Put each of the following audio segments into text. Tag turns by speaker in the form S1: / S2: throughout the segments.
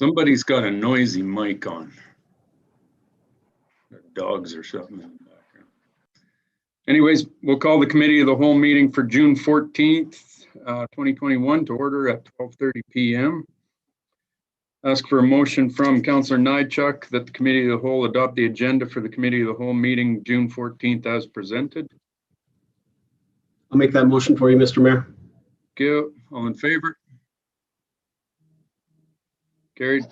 S1: Somebody's got a noisy mic on. Dogs or something in the background. Anyways, we'll call the committee of the whole meeting for June 14th, 2021 to order at 12:30 p.m. Ask for a motion from Councillor Nychuk that the committee of the whole adopt the agenda for the committee of the whole meeting June 14th as presented.
S2: I'll make that motion for you, Mr. Mayor.
S1: Thank you. All in favor? Carried.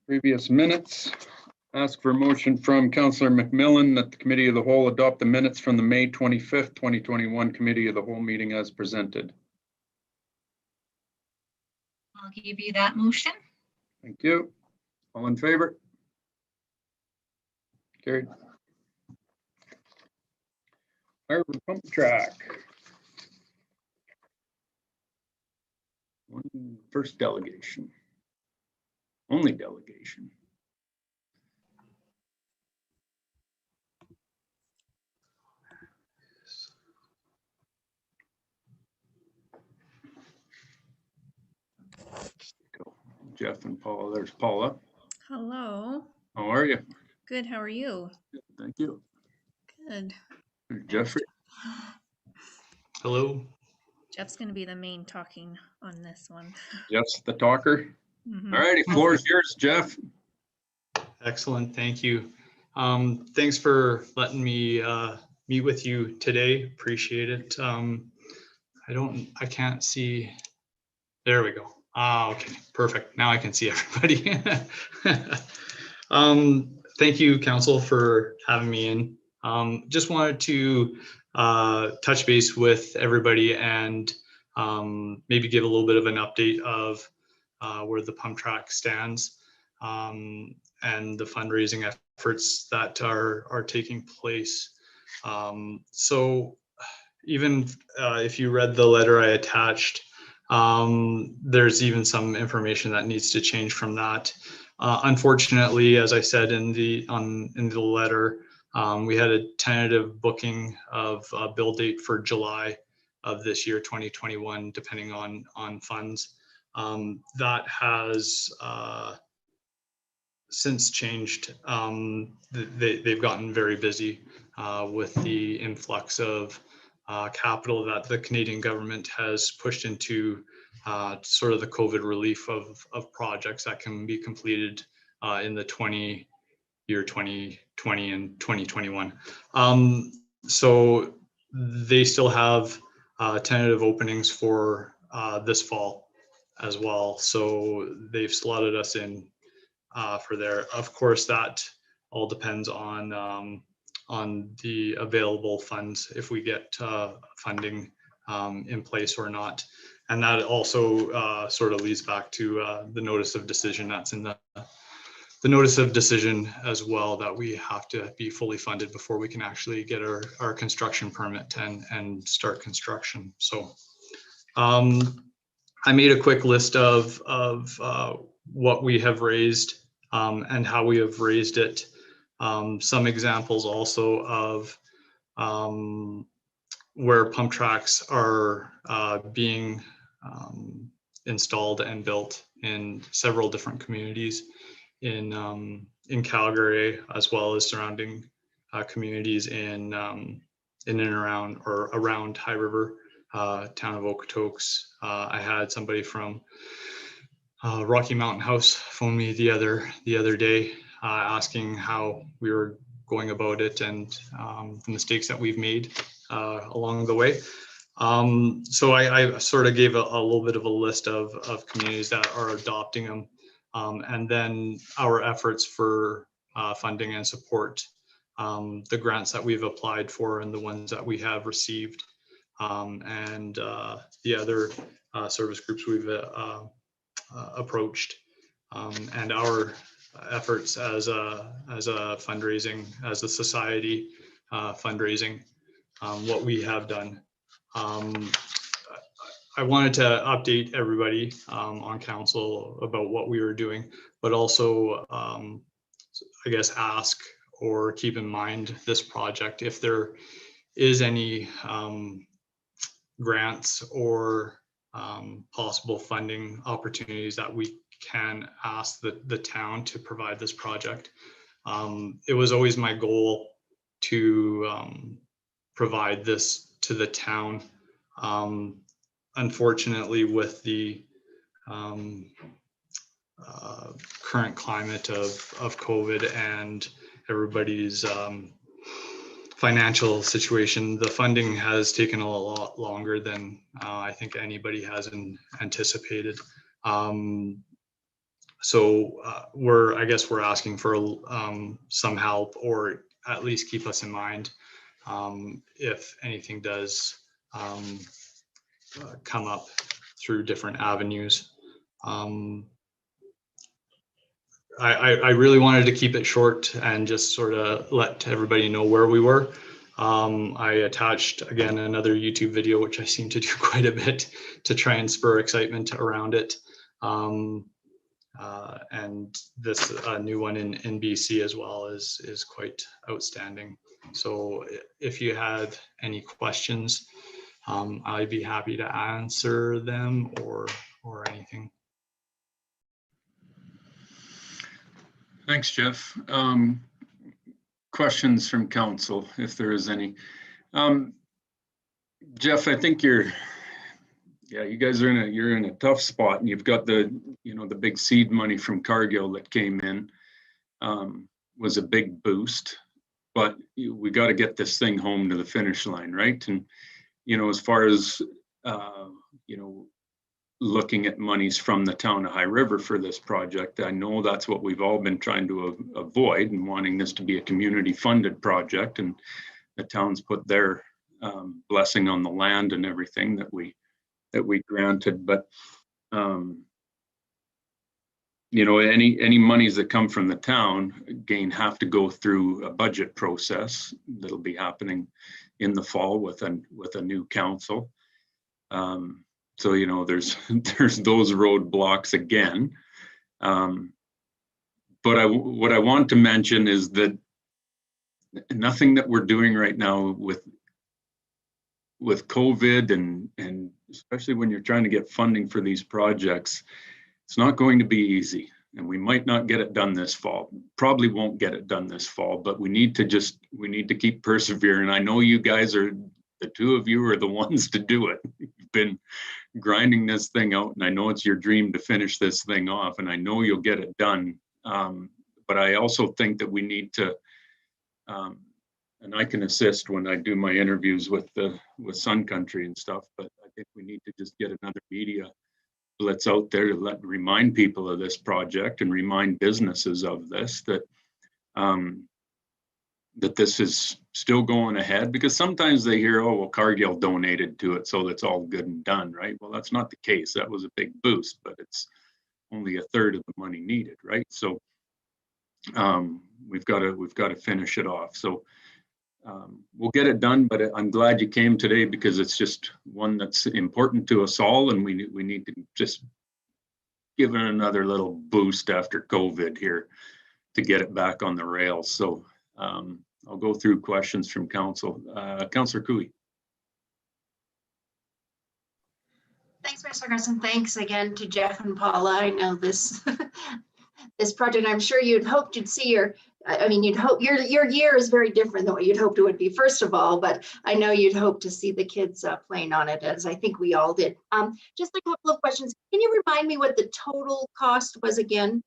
S1: Previous minutes. Ask for a motion from Councillor McMillan that the committee of the whole adopt the minutes from the May 25th, 2021 committee of the whole meeting as presented.
S3: I'll give you that motion.
S1: Thank you. All in favor? Carried. Harbor pump track. First delegation. Only delegation. Jeff and Paula. There's Paula.
S4: Hello.
S1: How are you?
S4: Good. How are you?
S1: Thank you.
S4: Good.
S1: There's Jeffrey.
S5: Hello.
S4: Jeff's going to be the main talking on this one.
S1: Jeff's the talker.
S4: Mhm.
S1: All righty, floor is yours, Jeff.
S5: Excellent. Thank you. Thanks for letting me meet with you today. Appreciate it. I can't see. There we go. Okay, perfect. Now I can see everybody. Thank you, Council, for having me in. Just wanted to touch base with everybody and maybe give a little bit of an update of where the pump track stands and the fundraising efforts that are taking place. So even if you read the letter I attached, there's even some information that needs to change from that. Unfortunately, as I said in the letter, we had a tentative booking of a bill date for July of this year, 2021, depending on funds. That has since changed. They've gotten very busy with the influx of capital that the Canadian government has pushed into sort of the COVID relief of projects that can be completed in the 2020 and 2021. So they still have tentative openings for this fall as well. So they've slotted us in for there. Of course, that all depends on the available funds, if we get funding in place or not. And that also sort of leads back to the notice of decision that's in the notice of decision as well, that we have to be fully funded before we can actually get our construction permit and start construction. So I made a quick list of what we have raised and how we have raised it. Some examples also of where pump tracks are being installed and built in several different communities in Calgary, as well as surrounding communities in and around or around High River, town of Okotoks. I had somebody from Rocky Mountain House phone me the other day asking how we were going about it and the mistakes that we've made along the way. So I sort of gave a little bit of a list of communities that are adopting them, and then our efforts for funding and support, the grants that we've applied for and the ones that we have received, and the other service groups we've approached, and our efforts as a fundraising, as a society fundraising, what we have done. I wanted to update everybody on council about what we were doing, but also I guess ask or keep in mind this project if there is any grants or possible funding opportunities that we can ask the town to provide this project. It was always my goal to provide this to the town. Unfortunately, with the current climate of COVID and everybody's financial situation, the funding has taken a lot longer than I think anybody has anticipated. So I guess we're asking for some help, or at least keep us in mind if anything does come up through different avenues. I really wanted to keep it short and just sort of let everybody know where we were. I attached, again, another YouTube video, which I seem to do quite a bit to try and spur excitement around it. And this new one in BC as well is quite outstanding. So if you had any questions, I'd be happy to answer them or anything.
S1: Thanks, Jeff. Questions from council, if there is any. Jeff, I think you guys are you're in a tough spot, and you've got the big seed money from Cargill that came in, was a big boost, but we got to get this thing home to the finish line, right? And as far as looking at monies from the town of High River for this project, I know that's what we've all been trying to avoid, and wanting this to be a community funded project, and the town's put their blessing on the land and everything that we granted. But any monies that come from the town again have to go through a budget process that'll be happening in the fall with a new council. So there's those roadblocks again. But what I want to mention is that nothing that we're doing right now with COVID and especially when you're trying to get funding for these projects, it's not going to be easy. And we might not get it done this fall. Probably won't get it done this fall, but we need to keep persevering. I know you guys are, the two of you are the ones to do it. You've been grinding this thing out, and I know it's your dream to finish this thing off, and I know you'll get it done. But I also think that we need to, and I can assist when I do my interviews with Sun Country and stuff, but I think we need to just get another media blitz out there to remind people of this project and remind businesses of this, that this is still going ahead, because sometimes they hear, oh, well, Cargill donated to it, so that's all good and done, right? Well, that's not the case. That was a big boost, but it's only a third of the money needed, right? So we've got to finish it off. So we'll get it done, but I'm glad you came today, because it's just one that's important to us all, and we need to just give it another little boost after COVID here to get it back on the rails. So I'll go through questions from council. Councillor Cooey.
S6: Thanks, Mr. Gresson. Thanks again to Jeff and Paula. I know this this project, I'm sure you'd hoped you'd see you'd hope your year is very different than what you'd hoped it would be, first of all, but I know you'd hope to see the kids playing on it, as I think we all did. Just a couple of questions. Can you remind me what the total cost was again?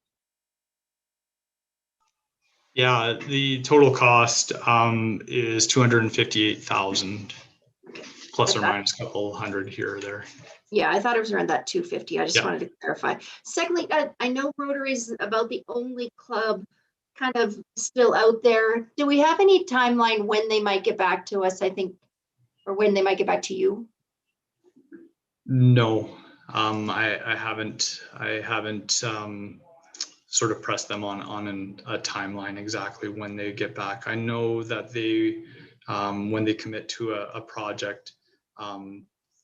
S5: Yeah, the total cost is $258,000, plus or minus a couple hundred here or there.
S6: Yeah, I thought it was around that 250. I just wanted to clarify. Secondly, I know Rotary is about the only club kind of still out there. Do we have any timeline when they might get back to us, I think, or when they might get back to you?
S5: No, I haven't sort of pressed them on a timeline exactly when they get back. I know that they, when they commit to a project,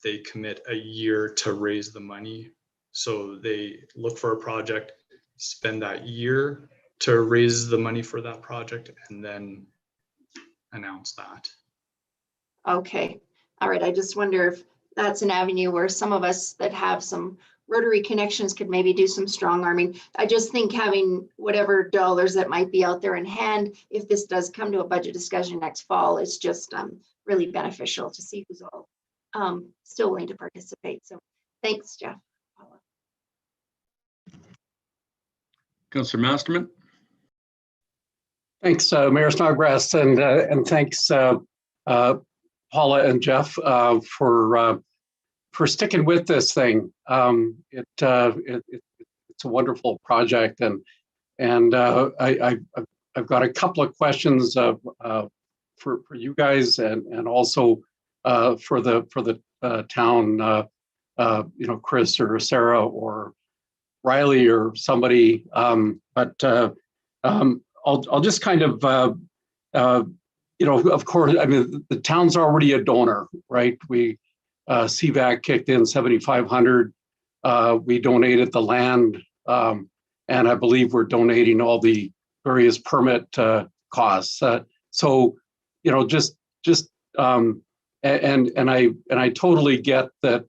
S5: they commit a year to raise the money. So they look for a project, spend that year to raise the money for that project, and then announce that.
S6: Okay. All right. I just wonder if that's an avenue where some of us that have some Rotary connections could maybe do some strong arming. I just think having whatever dollars that might be out there in hand, if this does come to a budget discussion next fall, is just really beneficial to see who's all still willing to participate. So thanks, Jeff. Paula.
S1: Councillor Masterman.
S7: Thanks, Mayor Snodgrass, and thanks, Paula and Jeff, for sticking with this thing. It's a wonderful project, and I've got a couple of questions for you guys, and also for the town. Chris or Sarah or Riley or somebody. I'll just kind of, of course, I mean, the town's already a donor, right? We, CVAC kicked in $7,500. We donated the land, and I believe we're donating all the various permit costs. So, and I totally get that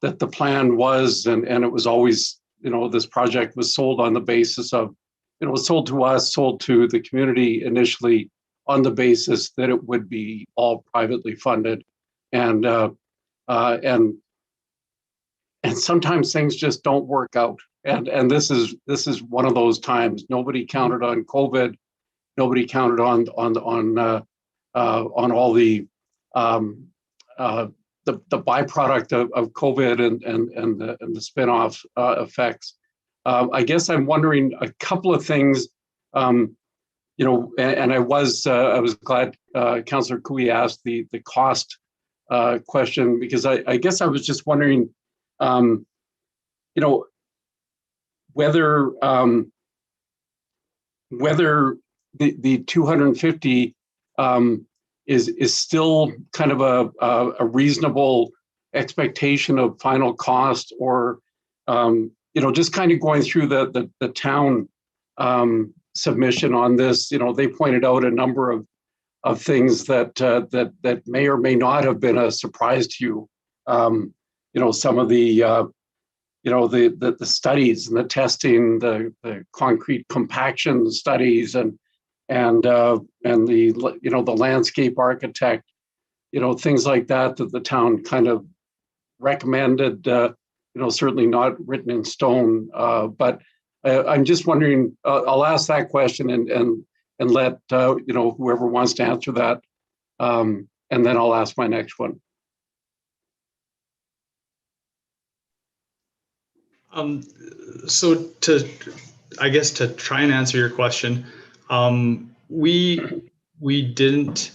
S7: the plan was, and it was always, this project was sold on the basis of, it was sold to us, sold to the community initially on the basis that it would be all privately funded. And sometimes things just don't work out. And this is one of those times. Nobody counted on COVID. Nobody counted on all the byproduct of COVID and the spin-off effects. I guess I'm wondering a couple of things, and I was glad Councillor Cooey asked the cost question, because I guess I was just wondering, whether the 250 is still kind of a reasonable expectation of final cost, or just kind of going through the town submission on this. They pointed out a number of things that may or may not have been a surprise to you. Some of the the studies and the testing, the concrete compaction studies, and the landscape architect, things like that the town kind of recommended. Certainly not written in stone, but I'm just wondering. I'll ask that question and let whoever wants to answer that, and then I'll ask my next one.
S5: So I guess to try and answer your question, we didn't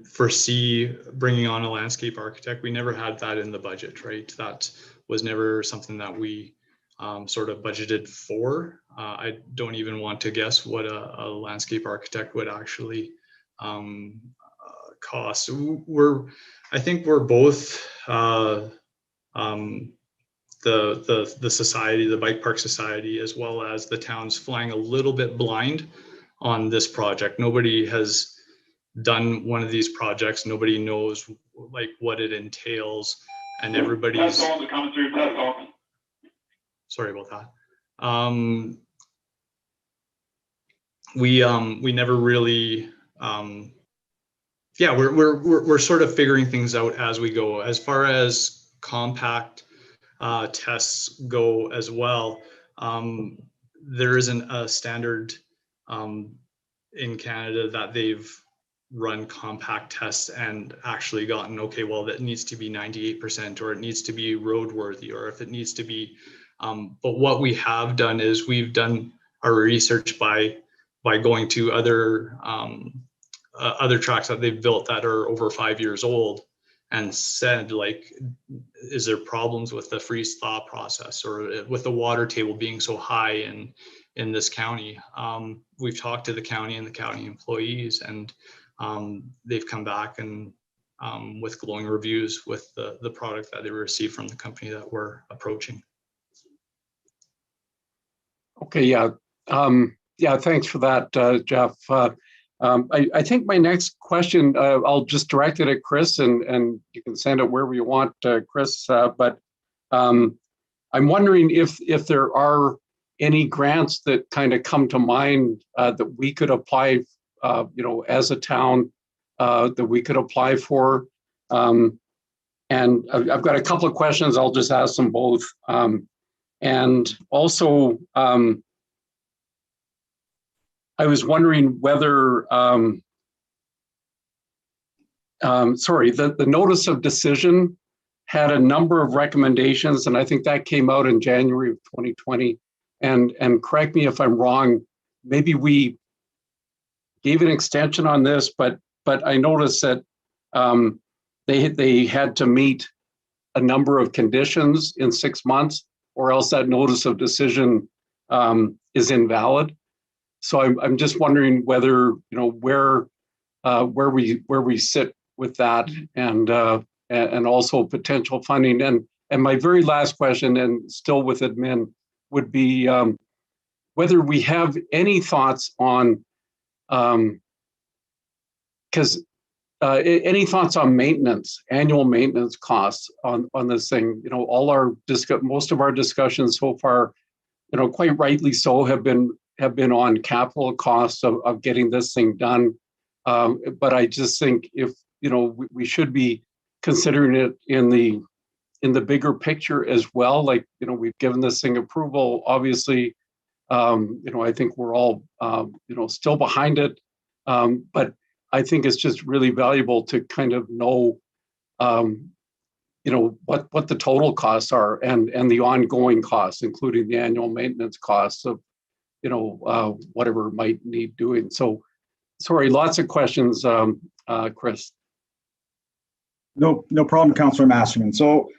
S5: foresee bringing on a landscape architect. We never had that in the budget, right? That was never something that we sort of budgeted for. I don't even want to guess what a landscape architect would actually cost. I think we're both the society, the Bike Park Society, as well as the town's flying a little bit blind on this project. Nobody has done one of these projects. Nobody knows like what it entails, and everybody's. Sorry about that. We never really. We're sort of figuring things out as we go. As far as compact tests go as well, there isn't a standard in Canada that they've run compact tests and actually gotten, okay, well, that needs to be 98%, or it needs to be roadworthy, or if it needs to be, but what we have done is we've done our research by going to other tracks that they've built that are over 5 years old, and said, like, is there problems with the freeze thaw process, or with the water table being so high in this county? We've talked to the county and the county employees, and they've come back and with glowing reviews with the product that they received from the company that we're approaching.
S7: Okay, yeah. Thanks for that, Jeff. I think my next question, I'll just direct it at Chris, and you can send it wherever you want, Chris. But I'm wondering if there are any grants that kind of come to mind that we could apply, as a town, that we could apply for. And I've got a couple of questions. I'll just ask them both. And also, I was wondering whether, the notice of decision had a number of recommendations, and I think that came out in January of 2020. And correct me if I'm wrong, maybe we gave an extension on this, but I noticed that they had to meet a number of conditions in 6 months, or else that notice of decision is invalid. So I'm just wondering whether, where we sit with that, and also potential funding. And my very last question, and still with admin, would be whether we have any thoughts on, any thoughts on maintenance, annual maintenance costs on this thing. Most of our discussions so far, quite rightly so, have been on capital costs of getting this thing done. But I just think if, we should be considering it in the bigger picture as well. Like, we've given this thing approval, obviously. I think we're all, still behind it. But I think it's just really valuable to kind of know, what the total costs are, and the ongoing costs, including the annual maintenance costs of, whatever might need doing. So, sorry, lots of questions, Chris.
S8: No problem, Councillor Masterman. So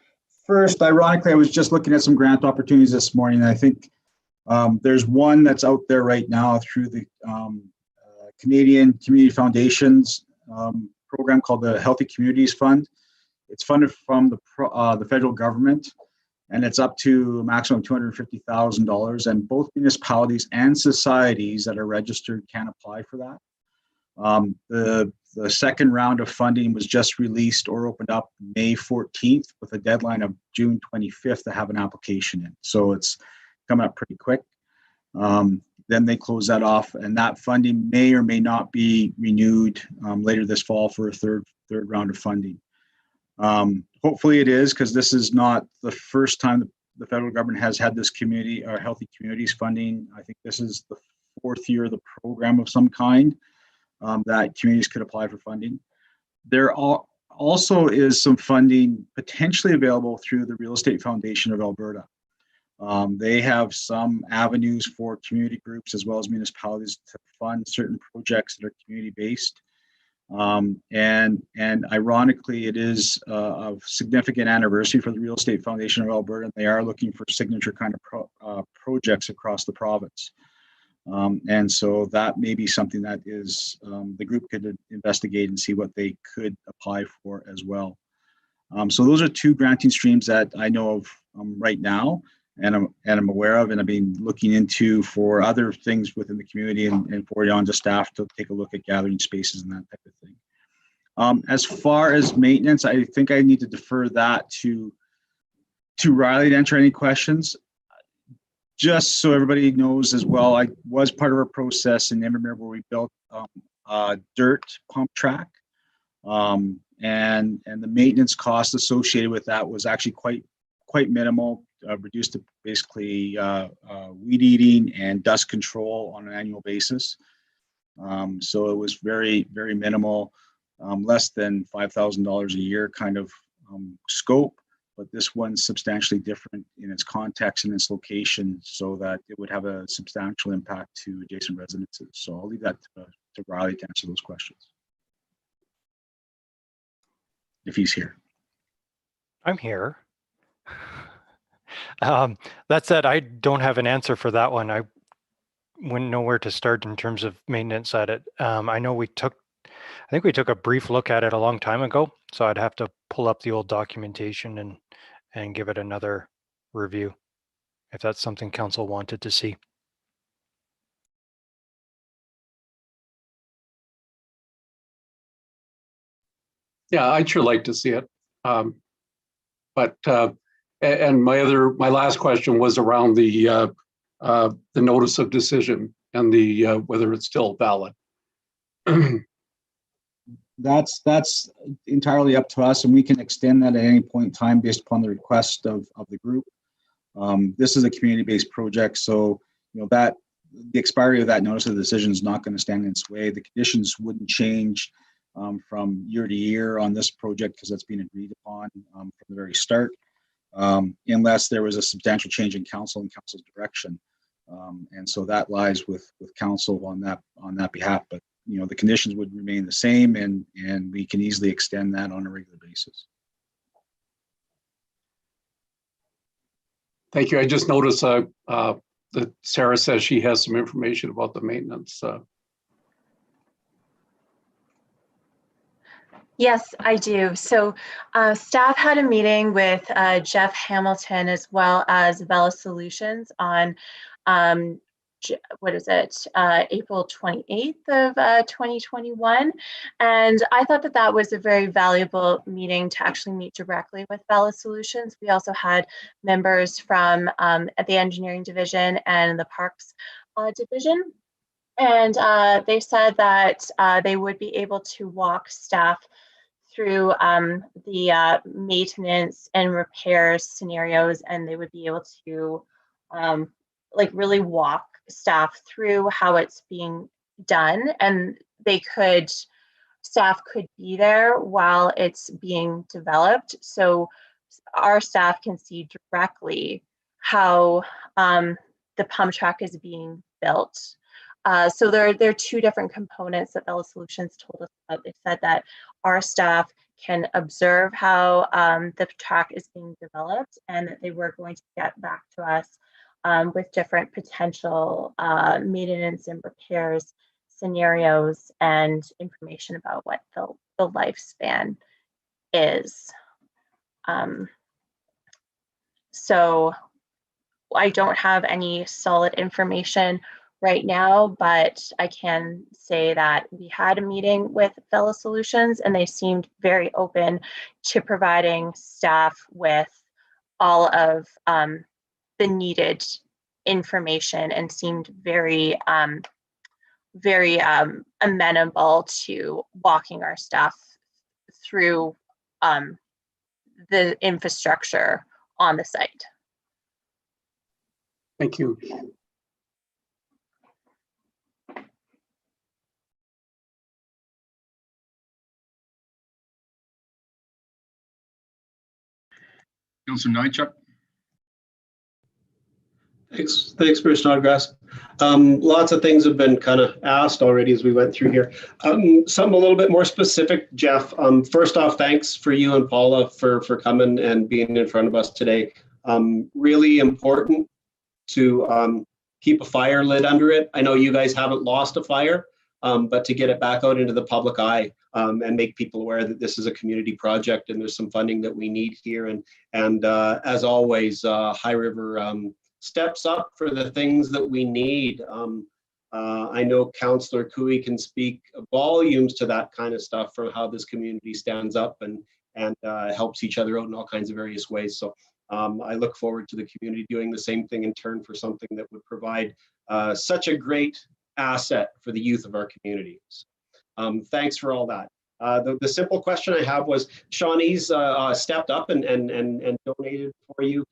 S8: first, ironically, I was just looking at some grant opportunities this morning, and I think there's one that's out there right now through the Canadian Community Foundations program called the Healthy Communities Fund. It's funded from the federal government, and it's up to a maximum of $250,000. And both municipalities and societies that are registered can apply for that. The second round of funding was just released or opened up May 14th with a deadline of June 25th to have an application in. So it's coming up pretty quick. Then they close that off, and that funding may or may not be renewed later this fall for a third round of funding. Hopefully it is, because this is not the first time the federal government has had this community or healthy communities funding. I think this is the fourth year of the program of some kind that communities could apply for funding. There also is some funding potentially available through the Real Estate Foundation of Alberta. They have some avenues for community groups as well as municipalities to fund certain projects that are community-based. And ironically, it is a significant anniversary for the Real Estate Foundation of Alberta, and they are looking for signature kind of projects across the province. And so that may be something that is the group could investigate and see what they could apply for as well. So those are two granting streams that I know of right now, and I'm aware of, and I've been looking into for other things within the community, and forward on to staff to take a look at gathering spaces and that type of thing. As far as maintenance, I think I need to defer that to Riley to answer any questions. Just so everybody knows as well, I was part of a process in Invermere where we built a dirt pump track, and the maintenance cost associated with that was actually quite minimal, reduced to basically weed eating and dust control on an annual basis. So it was very, very minimal, less than $5,000 a year kind of scope. But this one's substantially different in its context and its location, so that it would have a substantial impact to adjacent residences. So I'll leave that to Riley to answer those questions, if he's here.
S9: I'm here. That said, I don't have an answer for that one. I wouldn't know where to start in terms of maintenance at it. I know I think we took a brief look at it a long time ago, so I'd have to pull up the old documentation and give it another review if that's something council wanted to see.
S7: Yeah, I'd sure like to see it. But and my last question was around the notice of decision and the whether it's still valid.
S8: That's entirely up to us, and we can extend that at any point in time based upon the request of the group. This is a community-based project, so that the expiry of that notice of decision is not going to stand in its way. The conditions wouldn't change from year to year on this project because that's been agreed upon from the very start, unless there was a substantial change in council and council's direction. And so that lies with council on that behalf. But the conditions would remain the same, and we can easily extend that on a regular basis.
S7: Thank you. I just noticed that Sarah says she has some information about the maintenance.
S10: Yes, I do. So staff had a meeting with Jeff Hamilton as well as Vela Solutions on April 28th of 2021. And I thought that was a very valuable meeting to actually meet directly with Vela Solutions. We also had members from the engineering division and the parks division. And they said that they would be able to walk staff through the maintenance and repairs scenarios, and they would be able to really walk staff through how it's being done, and staff could be there while it's being developed, so our staff can see directly how the pump track is being built. So there are two different components that Vela Solutions told us about. They said that our staff can observe how the track is being developed, and that they were going to get back to us with different potential maintenance and repairs scenarios and information about what the lifespan is. So I don't have any solid information right now, but I can say that we had a meeting with Vela Solutions, and they seemed very open to providing staff with all of the needed information, and seemed very amenable to walking our staff through the infrastructure on the site.
S7: Thank you.
S1: Councilor Nychuk.
S2: Thanks, Mr. Snodgrass. Lots of things have been kind of asked already as we went through here. Some a little bit more specific, Jeff. First off, thanks for you and Paula for coming and being in front of us today. Really important to keep a fire lit under it. I know you guys haven't lost a fire, but to get it back out into the public eye and make people aware that this is a community project and there's some funding that we need here. And as always, High River steps up for the things that we need. I know Councillor Cooey can speak volumes to that kind of stuff from how this community stands up and helps each other out in all kinds of various ways. So I look forward to the community doing the same thing in turn for something that would provide such a great asset for the youth of our communities. Thanks for all that. The simple question I have was, Shawnee's stepped up and donated for you.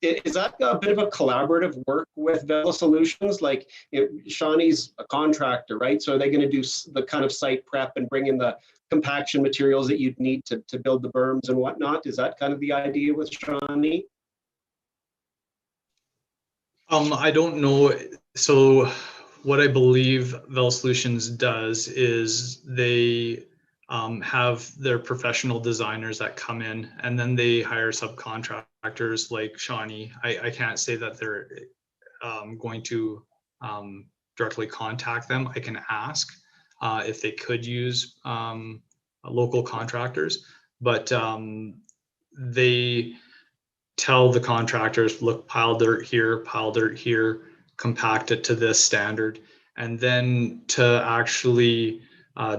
S2: Is that a bit of a collaborative work with Vela Solutions? Like, Shawnee's a contractor, right? So are they going to do the kind of site prep and bring in the compaction materials that you'd need to build the berms and whatnot? Is that kind of the idea with Shawnee?
S5: I don't know. So what I believe Vela Solutions does is they have their professional designers that come in, and then they hire subcontractors like Shawnee. I can't say that they're going to directly contact them. I can ask if they could use local contractors, but they tell the contractors, look, pile dirt here, compact it to this standard, and then to actually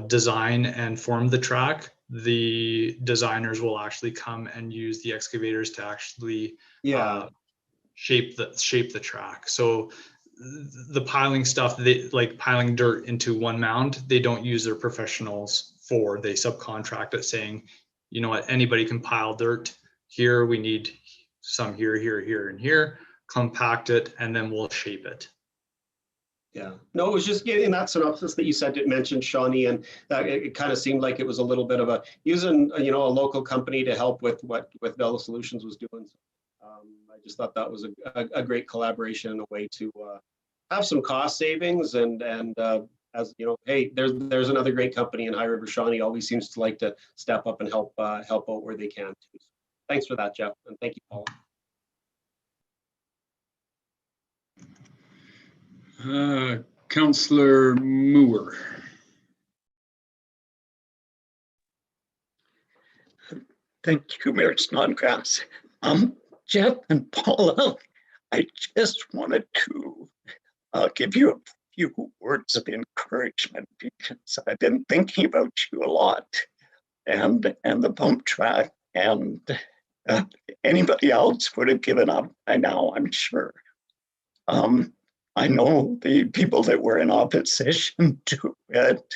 S5: design and form the track, the designers will actually come and use the excavators to actually shape the track. So the piling stuff, they like piling dirt into one mound, they don't use their professionals for. They subcontract it, saying, you know what, anybody can pile dirt here. We need some here, here, here, and here. Compact it, and then we'll shape it.
S2: Yeah, no, it was just getting that synopsis that you said, it mentioned Shawnee, and it kind of seemed like it was a little bit of a using, you know, a local company to help with what Vela Solutions was doing. I just thought that was a great collaboration and a way to have some cost savings, and as you know, hey, there's another great company in High River. Shawnee always seems to like to step up and help out where they can too. So thanks for that, Jeff, and thank you, Paul.
S1: Councillor Moore.
S11: Thank you, Mayor Snodgrass. Jeff and Paula, I just wanted to give you a few words of encouragement, because I've been thinking about you a lot, and the pump track, and anybody else would have given up by now, I'm sure. I know the people that were in opposition to it,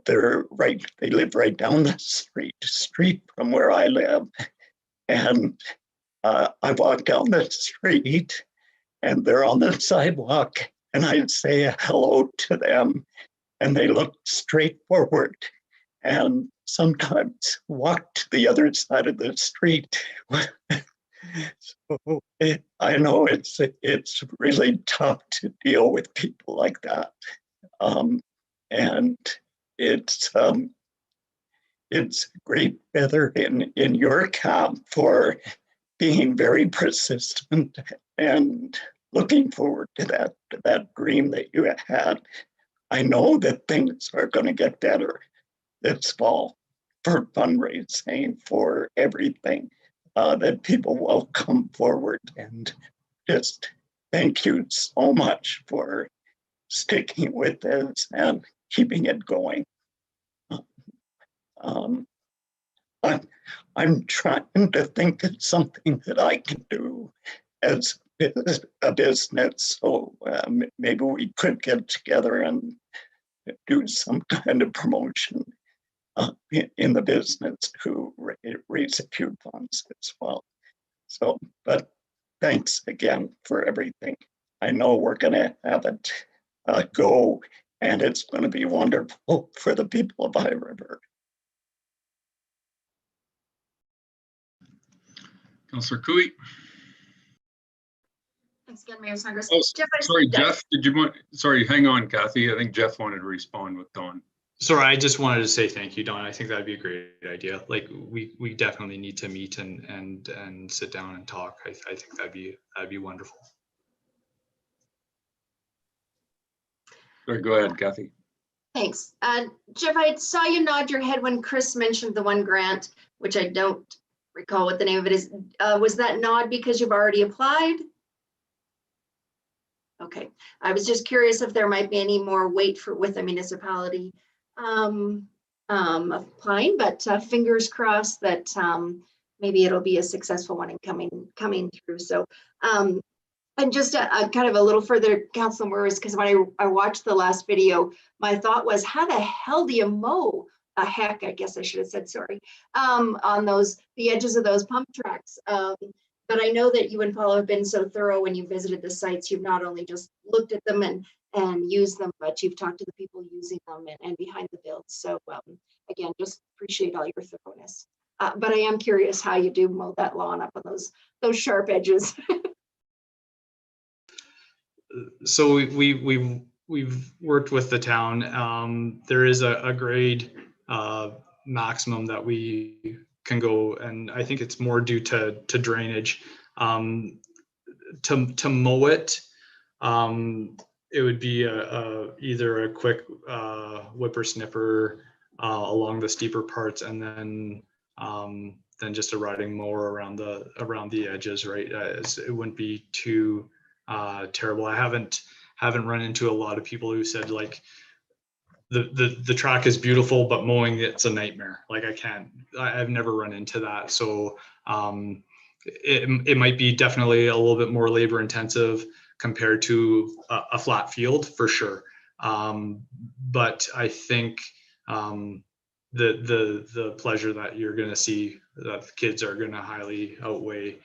S11: they live right down the street from where I live. And I walk down the street and they're on the sidewalk, and I'd say hello to them and they look straight forward, and sometimes walk to the other side of the street. So I know it's really tough to deal with people like that, and it's great feather in your cap for being very persistent and looking forward to that dream that you had. I know that things are going to get better this fall for fundraising, for everything. That people will come forward, and just thank you so much for sticking with this and keeping it going. I'm trying to think of something that I can do as a business, so maybe we could get together and do some kind of promotion in the business to raise a few funds as well. So, but thanks again for everything. I know we're going to have it go, and it's going to be wonderful for the people of High River.
S1: Councillor Cooey.
S6: Thanks again, Mayor Snodgrass.
S1: Oh,
S6: Jeff,
S1: sorry, Jeff, did you want, sorry, hang on, Kathy. I think Jeff wanted to respond with Don.
S5: Sorry, I just wanted to say thank you, Don. I think that'd be a great idea. Like we definitely need to meet and sit down and talk. I think that'd be wonderful.
S1: Sorry, go ahead, Kathy.
S6: Thanks. Jeff, I saw you nod your head when Chris mentioned the one grant, which I don't recall what the name of it is. Was that nod because you've already applied? Okay, I was just curious if there might be any more weight with a municipality applying, but fingers crossed that maybe it'll be a successful one in coming through. So, and just a kind of a little further, Councilor Moore, because when I watched the last video, my thought was, how the hell do you mow a heck? I guess I should have said sorry on the edges of those pump tracks. But I know that you and Paul have been so thorough when you visited the sites. You've not only just looked at them and used them, but you've talked to the people using them and behind the builds. So again, just appreciate all your thoroughness. But I am curious how you do mow that lawn up on those sharp edges.
S5: So we've worked with the town. There is a grade maximum that we can go, and I think it's more due to drainage. To mow it, it would be either a quick whippersnipper along the steeper parts, and then just a riding mower around the edges, right? It wouldn't be too terrible. I haven't run into a lot of people who said, like, the track is beautiful, but mowing it's a nightmare. Like I've never run into that. So it might be definitely a little bit more labor intensive compared to a flat field for sure. But I think the pleasure that you're going to see, that the kids are going to highly outweigh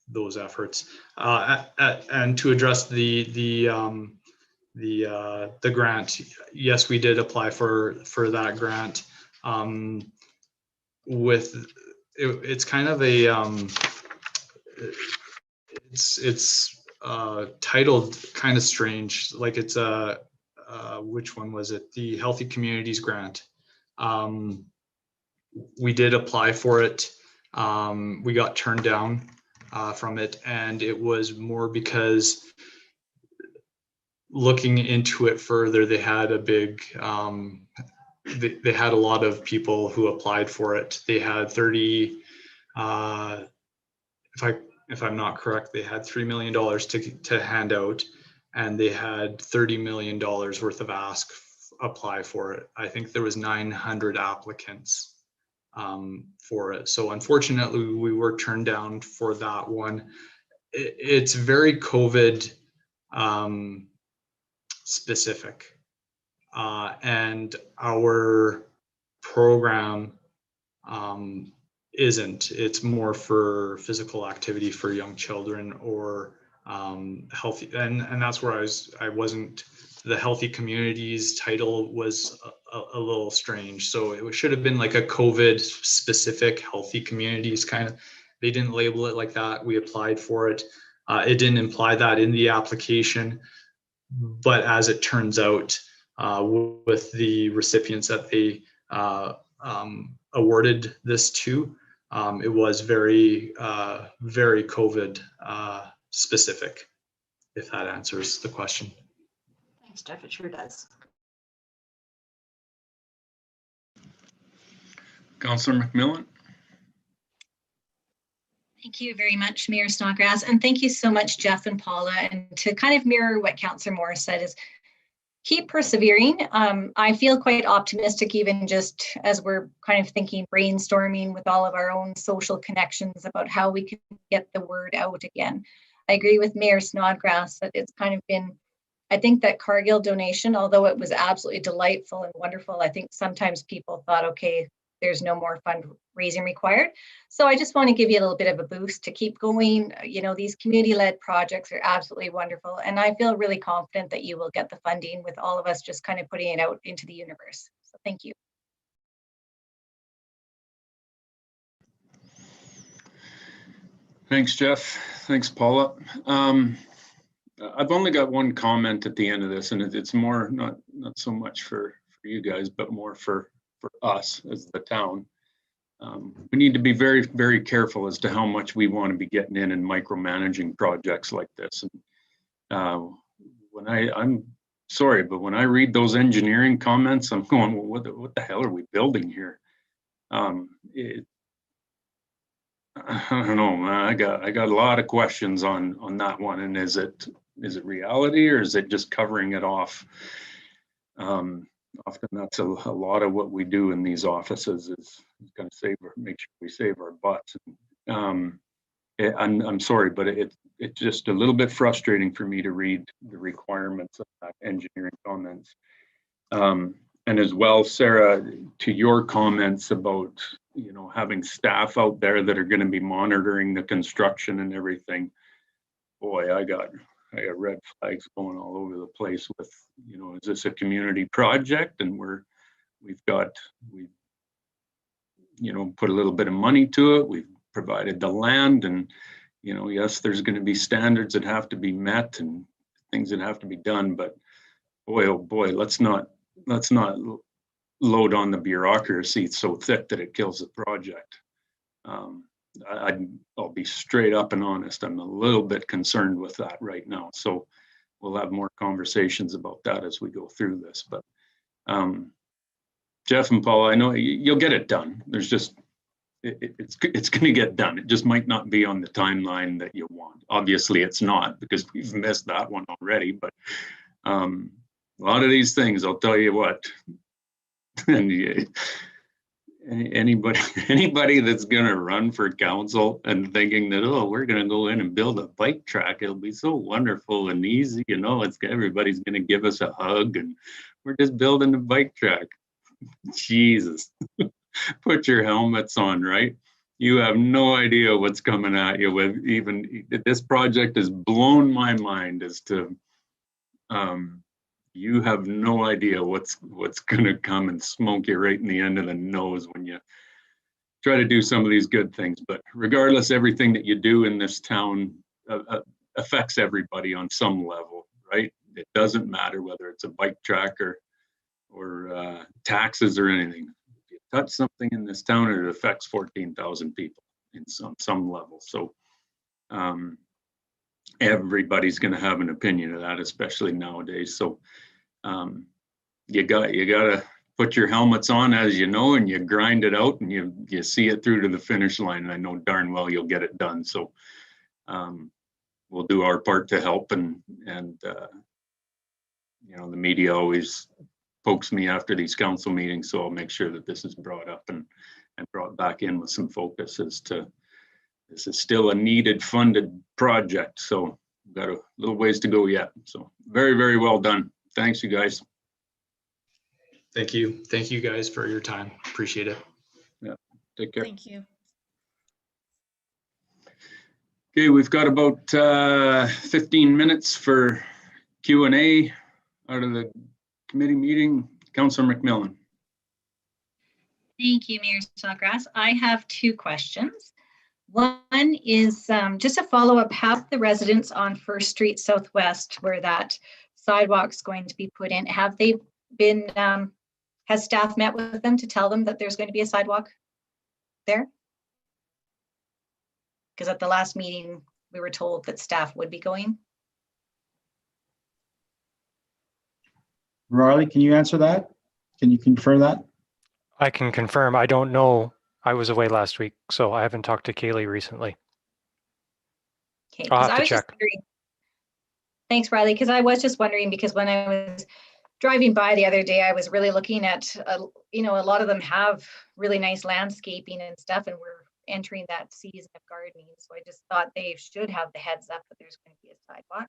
S5: those efforts. And to address the grant, yes, we did apply for that grant. It's kind of a it's titled kind of strange, like it's a which one was it? The Healthy Communities Grant. We did apply for it. We got turned down from it, and it was more because looking into it further, they had a big they had a lot of people who applied for it. They had 30 if I'm not correct, they had $3 million to hand out, and they had $30 million worth of ask apply for it. I think there was 900 applicants for it. So unfortunately, we were turned down for that one. It's very COVID specific, and our program isn't. It's more for physical activity for young children or healthy, and that's where I wasn't. The Healthy Communities title was a little strange, so it should have been like a COVID specific Healthy Communities kind of. They didn't label it like that. We applied for it. It didn't imply that in the application, but as it turns out, with the recipients that they awarded this to, it was very COVID specific, if that answers the question.
S6: Thanks, Jeff. It sure does.
S1: Councillor McMillan.
S3: Thank you very much, Mayor Snodgrass. And thank you so much, Jeff and Paula. And to kind of mirror what Councillor Morris said is keep persevering. I feel quite optimistic, even just as we're kind of thinking, brainstorming with all of our own social connections about how we can get the word out again. I agree with Mayor Snodgrass that it's kind of been, I think that Cargill donation, although it was absolutely delightful and wonderful, I think sometimes people thought, okay, there's no more fundraising required. So I just want to give you a little bit of a boost to keep going. You know, these community-led projects are absolutely wonderful. And I feel really confident that you will get the funding with all of us just kind of putting it out into the universe. So thank you.
S1: Thanks, Jeff. Thanks, Paula. I've only got one comment at the end of this, and it's more not so much for you guys, but more for us as the town. We need to be very, very careful as to how much we want to be getting in and micromanaging projects like this. And I'm sorry, but when I read those engineering comments, I'm going, well, what the hell are we building here? I don't know, man. I got a lot of questions on that one. And is it reality, or is it just covering it off? Often that's a lot of what we do in these offices is going to make sure we save our butts. I'm sorry, but it's just a little bit frustrating for me to read the requirements of that engineering comments. And as well, Sarah, to your comments about, you know, having staff out there that are going to be monitoring the construction and everything. Boy, I got red flags going all over the place with, you know, is this a community project? And we've you know, put a little bit of money to it. We've provided the land, and, you know, yes, there's going to be standards that have to be met and things that have to be done, but boy, oh boy, let's not load on the bureaucracy so thick that it kills the project. I'll be straight up and honest. I'm a little bit concerned with that right now. So we'll have more conversations about that as we go through this. But Jeff and Paul, I know you'll get it done. There's just, it's going to get done. It just might not be on the timeline that you want. Obviously it's not, because we've missed that one already, but A lot of these things, I'll tell you what. And anybody that's gonna run for council and thinking that, oh, we're gonna go in and build a bike track, it'll be so wonderful and easy, you know, everybody's gonna give us a hug and we're just building a bike track. Jesus, put your helmets on, right? You have no idea what's coming at you with this project has blown my mind as to, you have no idea what's gonna come and smoke you right in the end of the nose when you try to do some of these good things. But regardless, everything that you do in this town affects everybody on some level, right? It doesn't matter whether it's a bike track or taxes or anything. If you touch something in this town, it affects 14,000 people in some level. So everybody's going to have an opinion of that, especially nowadays. So you gotta put your helmets on, as you know, and you grind it out and you see it through to the finish line. And I know darn well you'll get it done. So we'll do our part to help. And you know, the media always pokes me after these council meetings, so I'll make sure that this is brought up and brought back in with some focus as to this is still a needed funded project. So we've got a little ways to go yet. So very, very well done. Thanks, you guys.
S5: Thank you. Thank you guys for your time. Appreciate it.
S1: Yeah, take care.
S4: Thank you.
S1: Okay, we've got about 15 minutes for Q&A out of the committee meeting. Councillor McMillan.
S3: Thank you, Mayor Snodgrass. I have two questions. One is just a follow-up. Have the residents on First Street Southwest, where that sidewalk's going to be put in, have they been, has staff met with them to tell them that there's going to be a sidewalk there? Because at the last meeting, we were told that staff would be going.
S8: Riley, can you answer that? Can you confirm that?
S9: I can confirm. I don't know. I was away last week, so I haven't talked to Kaylee recently.
S3: Okay,
S9: I'll
S3: because
S9: have
S3: I
S9: to
S3: was just
S9: check.
S3: wondering. Thanks, Riley, because I was just wondering, because when I was driving by the other day, I was really looking at, you know, a lot of them have really nice landscaping and stuff, and we're entering that season of gardening. So I just thought they should have the heads up that there's going to be a sidewalk.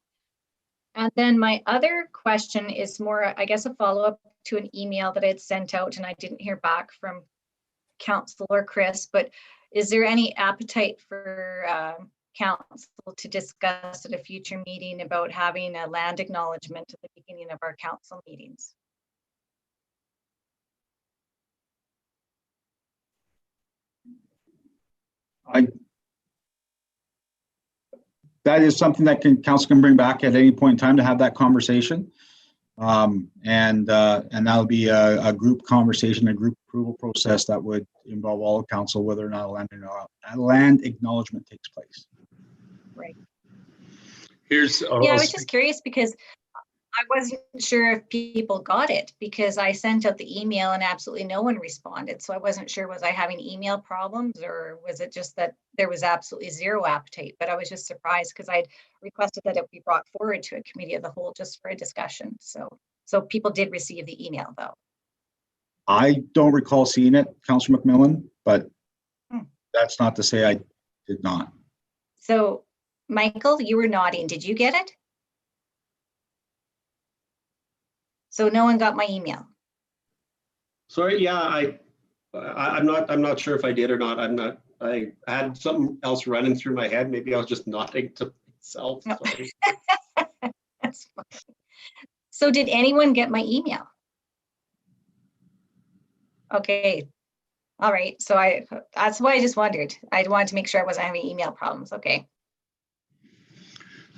S3: And then my other question is more, I guess, a follow-up to an email that I had sent out and I didn't hear back from Councillor Chris, but is there any appetite for council to discuss at a future meeting about having a land acknowledgement at the beginning of our council meetings?
S8: That is something that council can bring back at any point in time to have that conversation. And that'll be a group conversation, a group approval process that would involve all of council, whether or not a land acknowledgement takes place.
S3: Right.
S1: Here's
S3: yeah, I was just curious because I wasn't sure if people got it, because I sent out the email and absolutely no one responded. So I wasn't sure, was I having email problems, or was it just that there was absolutely zero appetite? But I was just surprised because I'd requested that it be brought forward to a committee of the whole just for a discussion. So people did receive the email though.
S8: I don't recall seeing it, Councillor McMillan, but that's not to say I did not.
S3: So Michael, you were nodding. Did you get it? So no one got my email.
S2: Sorry, yeah, I'm not sure if I did or not. I had something else running through my head. Maybe I was just nodding to myself.
S3: No. That's fine. So did anyone get my email? Okay. All right. So that's why I just wondered. I wanted to make sure I wasn't having email problems. Okay.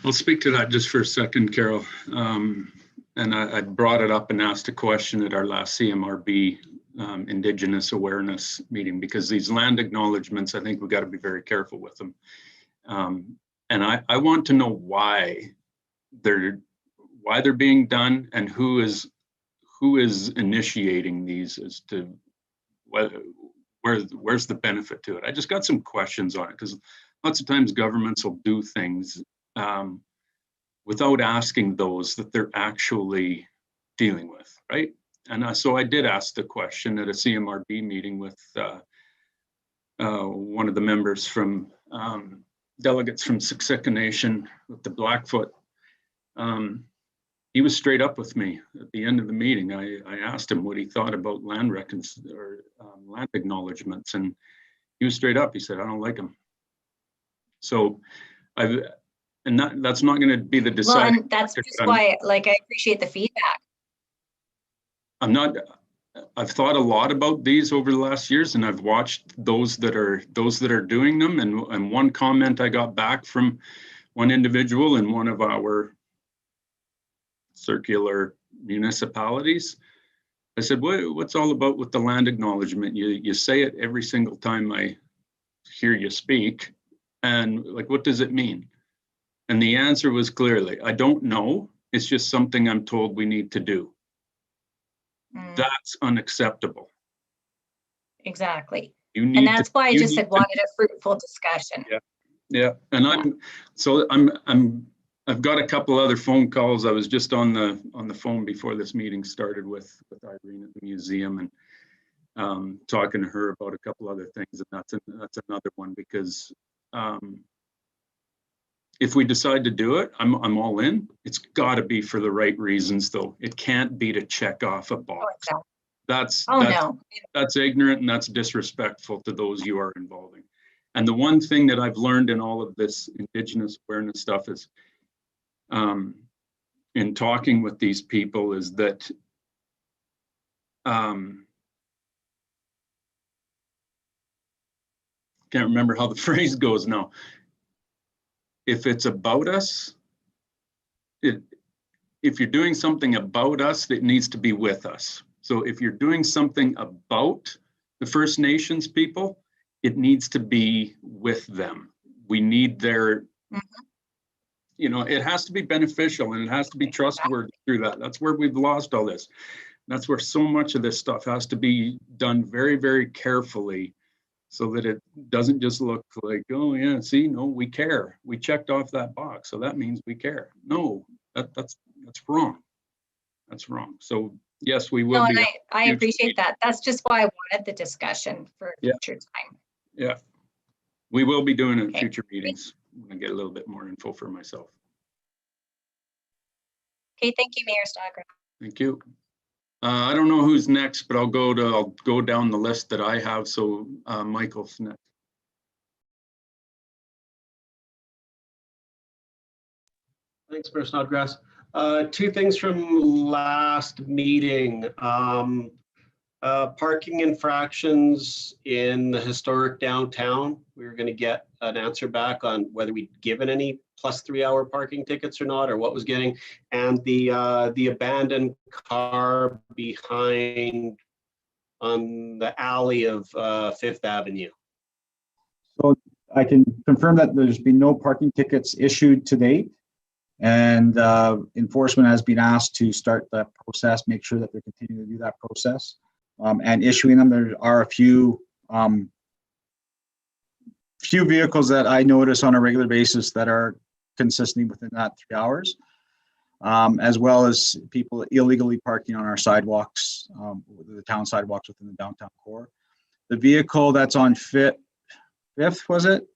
S1: I'll speak to that just for a second, Carol. And I brought it up and asked a question at our last CMRB Indigenous Awareness meeting, because these land acknowledgements, I think we've got to be very careful with them. And I want to know why they're being done and who is initiating these, as to where's the benefit to it. I just got some questions on it, because lots of times governments will do things without asking those that they're actually dealing with, right? And so I did ask the question at a CMRB meeting with one of the members from delegates from Siksika Nation with the Blackfoot. He was straight up with me at the end of the meeting. I asked him what he thought about land land acknowledgements, and he was straight up. He said, "I don't like them." So that's not going to be the deciding.
S3: Well, and that's just why, like, I appreciate the feedback.
S1: I've thought a lot about these over the last years, and I've watched those that are doing them. And one comment I got back from one individual in one of our circular municipalities, I said, "What's all about with the land acknowledgement? You say it every single time I hear you speak, and like, what does it mean?" And the answer was clearly, "I don't know. It's just something I'm told we need to do." That's unacceptable.
S3: Exactly. And that's why I just had wanted a fruitful discussion.
S1: Yeah. And I've got a couple other phone calls. I was just on the phone before this meeting started with Irene at the museum, and talking to her about a couple other things. And that's another one, because if we decide to do it, I'm all in. It's got to be for the right reasons, though. It can't be to check off a box. That's ignorant, and that's disrespectful to those you are involving. And the one thing that I've learned in all of this Indigenous awareness stuff is, in talking with these people, is that can't remember how the phrase goes now. If it's about us, if you're doing something about us, it needs to be with us. So if you're doing something about the First Nations people, it needs to be with them. We need their, it has to be beneficial, and it has to be trustworthy through that. That's where we've lost all this. That's where so much of this stuff has to be done very, very carefully, so that it doesn't just look like, oh yeah, see, no, we care. We checked off that box, so that means we care. No, that's wrong. That's wrong. So yes, we will.
S3: No, and I appreciate that. That's just why I wanted the discussion for future time.
S1: Yeah, we will be doing it in future meetings. I'm gonna get a little bit more info for myself.
S3: Okay, thank you, Mayor Snodgrass.
S1: Thank you. I don't know who's next, but I'll go down the list that I have. So Michael's next.
S2: Thanks, Mayor Snodgrass. Two things from last meeting. Parking infractions in the historic downtown. We were going to get an answer back on whether we'd given any +3 hour parking tickets or not, or what was getting, and the abandoned car behind on the alley of 5th Avenue.
S8: So I can confirm that there's been no parking tickets issued to date, and enforcement has been asked to start that process, make sure that they're continuing to do that process. And issuing them. There are a few vehicles that I notice on a regular basis that are consistently within that 3 hours, as well as people illegally parking on our sidewalks, the town sidewalks within the downtown core. The vehicle that's on Fifth, was it?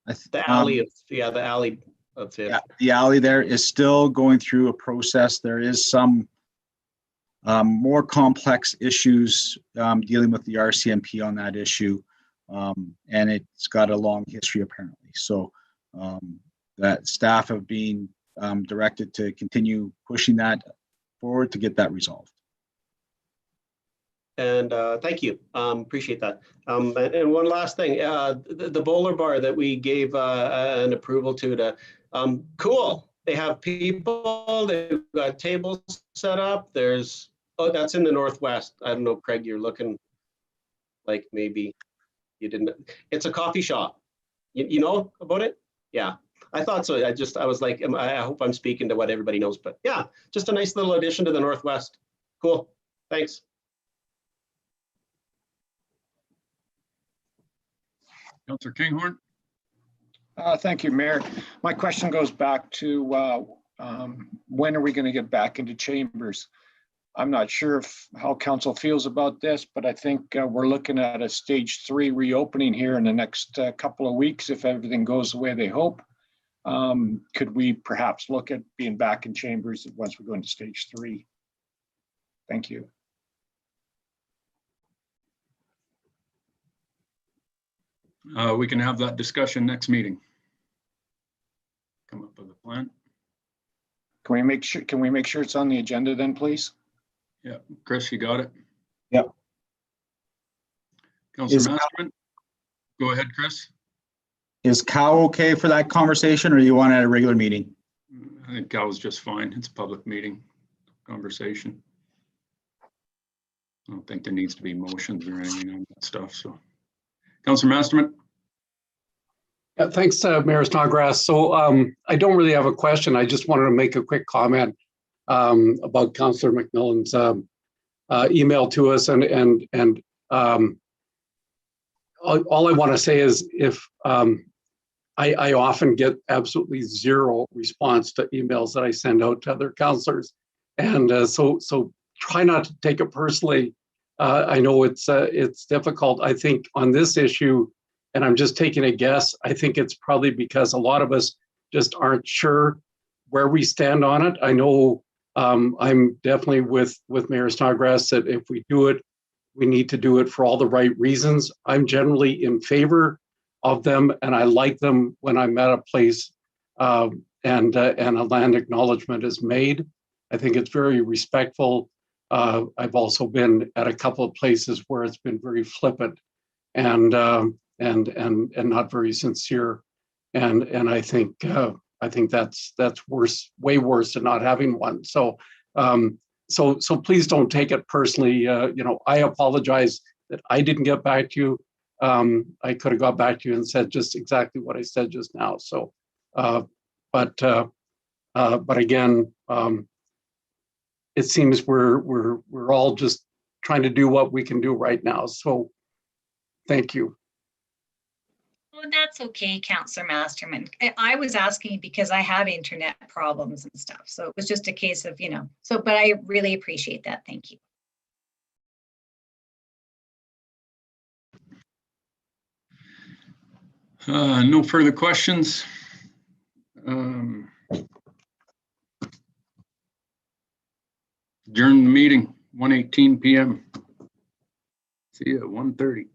S2: The alley of the alley of Fifth.
S8: Yeah, the alley there is still going through a process. There is some more complex issues dealing with the RCMP on that issue, and it's got a long history apparently. So that staff have been directed to continue pushing that forward to get that resolved.
S2: And thank you, appreciate that. And one last thing, the bowler bar that we gave an approval to cool. They have people, they've got tables set up. That's in the northwest. I don't know, Craig, you're looking like maybe you didn't. It's a coffee shop. You know about it? Yeah, I thought so. I was like, I hope I'm speaking to what everybody knows, but yeah, just a nice little addition to the northwest. Cool, thanks.
S1: Councillor Kinghorn.
S12: Thank you, Mayor. My question goes back to when are we going to get back into chambers? I'm not sure how council feels about this, but I think we're looking at a stage 3 reopening here in the next couple of weeks if everything goes the way they hope. Could we perhaps look at being back in chambers once we go into stage 3? Thank you.
S1: We can have that discussion next meeting. Come up with a plan.
S12: Can we make sure it's on the agenda then, please?
S1: Yeah, Chris, you got it?
S8: Yep.
S1: Councilor Masterman? Go ahead, Chris.
S8: Is Cal okay for that conversation, or you want it at a regular meeting?
S1: I think Cal was just fine. It's a public meeting conversation. I don't think there needs to be motions or anything on that stuff, so. Councilor Masterman?
S7: Yeah, thanks, Mayor Snodgrass. So I don't really have a question. I just wanted to make a quick comment about Councillor McMillan's email to us, and all I want to say is if I often get absolutely zero response to emails that I send out to other councillors, and so try not to take it personally. I know it's difficult. I think on this issue, and I'm just taking a guess, I think it's probably because a lot of us just aren't sure where we stand on it. I know I'm definitely with Mayor Snodgrass that if we do it, we need to do it for all the right reasons. I'm generally in favor of them, and I like them when I'm at a place and a land acknowledgement is made. I think it's very respectful. I've also been at a couple of places where it's been very flippant and not very sincere, and I think that's worse, way worse than not having one. So please don't take it personally. I apologize that I didn't get back to you. I could have got back to you and said just exactly what I said just now. So, but again, it seems we're all just trying to do what we can do right now. So, thank you.
S3: Well, that's okay, Councillor Masterman. I was asking because I have internet problems and stuff. So it was just a case of, but I really appreciate that. Thank you.
S1: No further questions. Adjourn the meeting, 1:18 p.m. See you at 1:30.